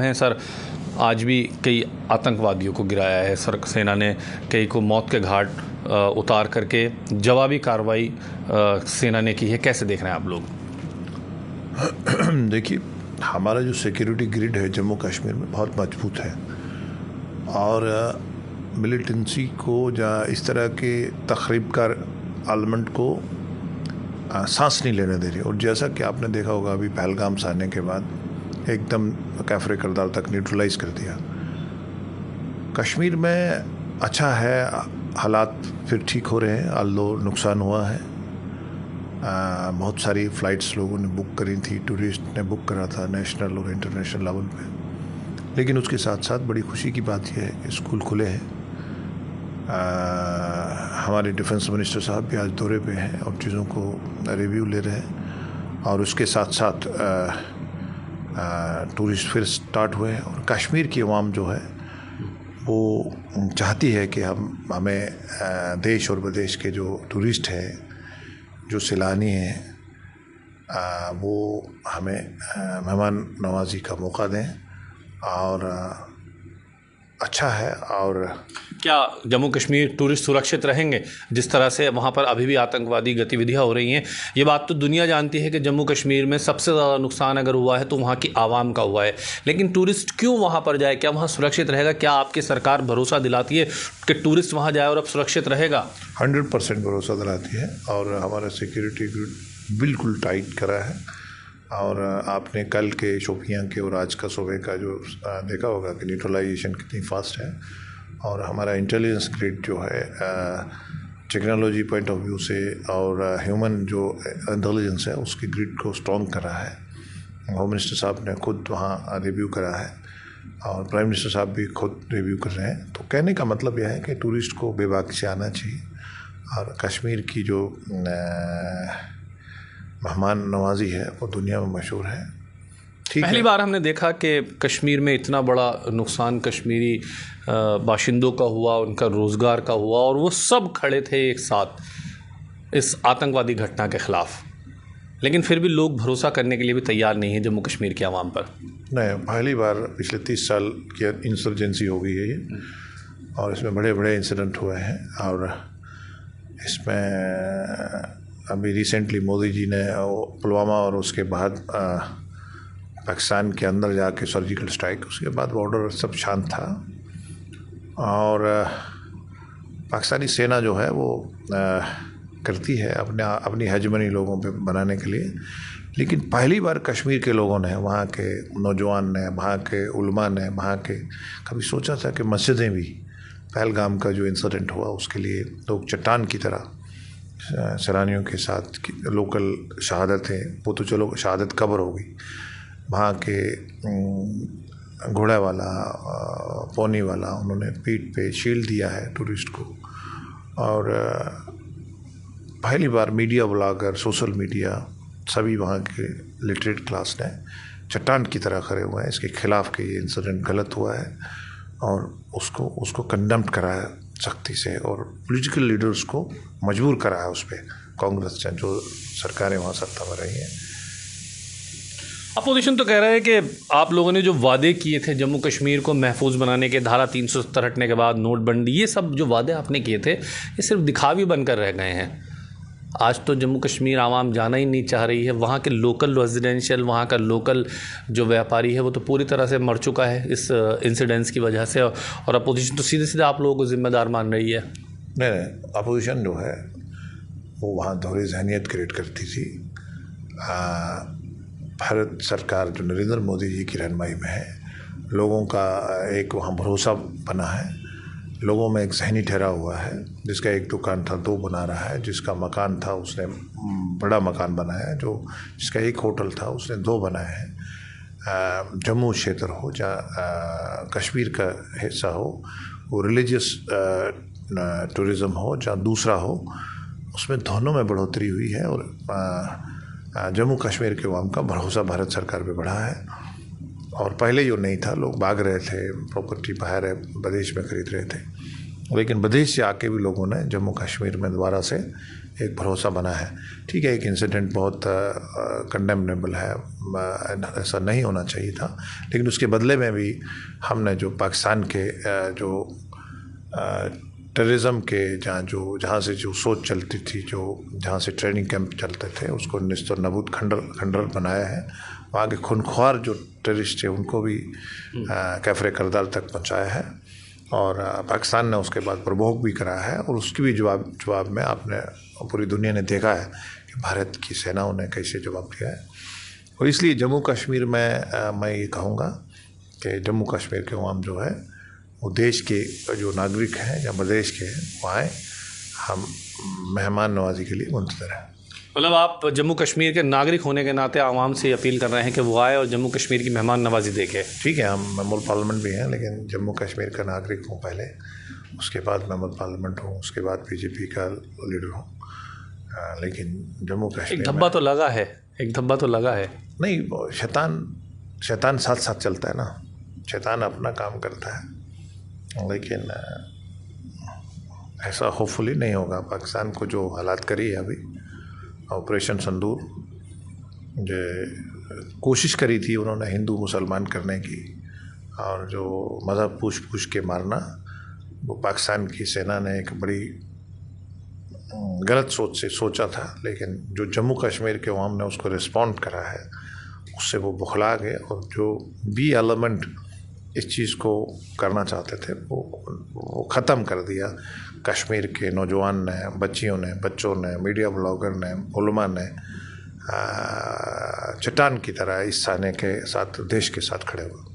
हैं सर, आज भी कई आतंकवादियों को गिराया है सर, सेना ने कई को मौत के घाट उतार करके जवाबी कार्रवाई सेना ने की है। कैसे देख रहे हैं आप लोग? देखिए, हमारा जो सिक्योरिटी ग्रिड है जम्मू कश्मीर में बहुत मजबूत है और मिलिटेंसी को या इस तरह के तखरीब का एलिमेंट को सांस नहीं लेने दे रही। और जैसा कि आपने देखा होगा, अभी पहलगाम से आने के बाद एकदम कैफरे करदार तक न्यूट्रलाइज कर दिया। कश्मीर में अच्छा है, हालात फिर ठीक हो रहे हैं, अल्लो नुकसान हुआ है। बहुत सारी फ़्लाइट्स लोगों ने बुक करी थी, टूरिस्ट ने बुक करा था नेशनल और इंटरनेशनल लेवल पे। लेकिन उसके साथ साथ बड़ी खुशी की बात यह है कि स्कूल खुले हैं। हमारे डिफेंस मिनिस्टर साहब भी आज दौरे पे हैं और चीज़ों को रिव्यू ले रहे हैं। और उसके साथ साथ टूरिस्ट फिर स्टार्ट हुए हैं। और कश्मीर की आवाम जो है वो चाहती है कि हमें देश और विदेश के जो टूरिस्ट हैं, जो सैलानी हैं, वो हमें मेहमान नवाजी का मौका दें। और अच्छा है। और क्या जम्मू कश्मीर टूरिस्ट सुरक्षित रहेंगे? जिस तरह से वहाँ पर अभी भी आतंकवादी गतिविधियाँ हो रही हैं, ये बात तो दुनिया जानती है कि जम्मू कश्मीर में सबसे ज़्यादा नुकसान अगर हुआ है तो वहाँ की आवाम का हुआ है। लेकिन टूरिस्ट क्यों वहाँ पर जाए? क्या वहाँ सुरक्षित रहेगा? क्या आपकी सरकार भरोसा दिलाती है कि टूरिस्ट वहाँ जाए और अब सुरक्षित रहेगा? 100% भरोसा दिलाती है और हमारा सिक्योरिटी ग्रिड बिल्कुल टाइट करा है। और आपने कल के शोपियां के और आज का सुबह का जो देखा होगा कि न्यूट्रलाइजेशन कितनी फास्ट है। और हमारा इंटेलिजेंस ग्रिड जो है टेक्नोलॉजी पॉइंट ऑफ व्यू से और ह्यूमन जो इंटेलिजेंस है उसकी ग्रिड को स्ट्रॉन्ग करा है। होम मिनिस्टर साहब ने खुद वहाँ रिव्यू करा है और प्राइम मिनिस्टर साहब भी खुद रिव्यू कर रहे हैं। तो कहने का मतलब यह है कि टूरिस्ट को बेबाकी से आना चाहिए। और कश्मीर की जो मेहमान नवाजी है वो दुनिया में मशहूर है। पहली बार हमने देखा कि कश्मीर में इतना बड़ा नुकसान कश्मीरी बाशिंदों का हुआ, उनका रोज़गार का हुआ, और वो सब खड़े थे एक साथ इस आतंकवादी घटना के ख़िलाफ़। लेकिन फिर भी लोग भरोसा करने के लिए भी तैयार नहीं है जम्मू कश्मीर की आवाम पर। नहीं, पहली बार पिछले 30 साल की इंसर्जेंसी हो गई है ये, और इसमें बड़े बड़े इंसिडेंट हुए हैं। और इसमें अभी रिसेंटली मोदी जी ने पुलवामा और उसके बाद पाकिस्तान के अंदर जाके सर्जिकल स्ट्राइक, उसके बाद बॉर्डर सब शांत था। और पाकिस्तानी सेना जो है वो करती है अपनी हेजमनी लोगों पे बनाने के लिए। लेकिन पहली बार कश्मीर के लोगों ने, वहाँ के नौजवान ने, वहाँ के उलमा ने, वहाँ के कभी सोचा था कि मस्जिदें भी, पहलगाम का जो इंसिडेंट हुआ उसके लिए लोग चट्टान की तरह सैलानियों के साथ लोकल शहादतें, वो तो चलो शहादत कब्र हो गई, वहाँ के घोड़ा वाला, पौनी वाला, उन्होंने पीठ पे शील्ड दिया है टूरिस्ट को। और पहली बार मीडिया ब्लॉगर, सोशल मीडिया, सभी वहाँ के लिटरेट क्लास ने चट्टान की तरह खड़े हुए हैं इसके खिलाफ़ कि ये इंसिडेंट गलत हुआ है और उसको कंडेम्ड कराया सख्ती से। और पॉलिटिकल लीडर्स को मजबूर कराया उस पर, कांग्रेस से जो सरकारें वहाँ सत्ता में रही हैं। अपोजिशन तो कह रहा है कि आप लोगों ने जो वादे किए थे जम्मू कश्मीर को महफूज बनाने के, धारा 370 हटने के बाद नोटबंदी, ये सब जो वादे आपने किए थे ये सिर्फ दिखावी बनकर रह गए हैं। आज तो जम्मू कश्मीर आवाम जाना ही नहीं चाह रही है। वहाँ के लोकल रेजिडेंशियल, वहाँ का लोकल जो व्यापारी है वो तो पूरी तरह से मर चुका है इस इंसिडेंट्स की वजह से। और अपोजिशन तो सीधे सीधे आप लोगों को जिम्मेदार मान रही है। नहीं, अपोजिशन जो है वो वहाँ दोहरी जहनियत क्रिएट करती थी। भारत सरकार जो नरेंद्र मोदी जी की रहनुमाई में है, लोगों का एक वहाँ भरोसा बना है, लोगों में एक जहनी ठहराव हुआ है। जिसका एक दुकान था 2 बना रहा है, जिसका मकान था उसने बड़ा मकान बनाया है, जिसका एक होटल था उसने 2 बनाए हैं। जम्मू क्षेत्र हो या कश्मीर का हिस्सा हो, वो रिलीजियस टूरिज़म हो या दूसरा हो, उसमें दोनों में बढ़ोतरी हुई है। और जम्मू कश्मीर के अवाम का भरोसा भारत सरकार पे बढ़ा है। और पहले जो नहीं था, लोग भाग रहे थे, प्रॉपर्टी बाहर है विदेश में खरीद रहे थे, लेकिन विदेश से आके भी लोगों ने जम्मू कश्मीर में दोबारा से एक भरोसा बना है। ठीक है, एक इंसिडेंट बहुत कंडेमनेबल है, ऐसा नहीं होना चाहिए था, लेकिन उसके बदले में भी हमने जो पाकिस्तान के जो टेररिज्म के जहाँ से जो सोच चलती थी, जहाँ से ट्रेनिंग कैंप चलते थे, उसको निस्त नबूद खंडर बनाया है। वहाँ के खूनख्वार जो टेररिस्ट थे उनको भी कैफरे करदाल तक पहुँचाया है, और पाकिस्तान ने उसके बाद प्रवोक भी करा है, और उसकी भी जवाब में आपने पूरी दुनिया ने देखा है कि भारत की सेनाओं ने कैसे जवाब दिया है। और इसलिए जम्मू कश्मीर में मैं ये कहूँगा कि जम्मू कश्मीर के अवाम जो है वो देश के जो नागरिक हैं या प्रदेश के हैं वो आए, हम मेहमान नवाजी के लिए मुंतज़िर हैं। मतलब आप जम्मू कश्मीर के नागरिक होने के नाते आवाम से अपील कर रहे हैं कि वो आए और जम्मू कश्मीर की मेहमान नवाजी देखें। ठीक है, हम मेंबर पार्लियामेंट भी हैं, लेकिन जम्मू कश्मीर का नागरिक हूँ पहले, उसके बाद मेंबर पार्लियामेंट हूँ, उसके बाद बीजेपी का लीडर हूँ, लेकिन जम्मू कश्मीर एक धब्बा तो लगा है, एक धब्बा तो लगा है। नहीं, शैतान साथ साथ चलता है ना, शैतान अपना काम करता है, लेकिन ऐसा होपफुली नहीं होगा। पाकिस्तान को जो हालात करी है अभी, ऑपरेशन संदूर, जो कोशिश करी थी उन्होंने हिंदू मुसलमान करने की, और जो मज़हब पूछ के मारना, वो पाकिस्तान की सेना ने एक बड़ी गलत सोच से सोचा था, लेकिन जो जम्मू कश्मीर के अवाम ने उसको रिस्पॉन्ड करा है, उससे वो बुखला गए, और जो भी एलिमेंट इस चीज़ को करना चाहते थे वो ख़त्म कर दिया। कश्मीर के नौजवान ने, बच्चों ने, मीडिया ब्लॉगर ने, उलमा ने चट्टान की तरह इस थाने के साथ, देश के साथ खड़े हुए।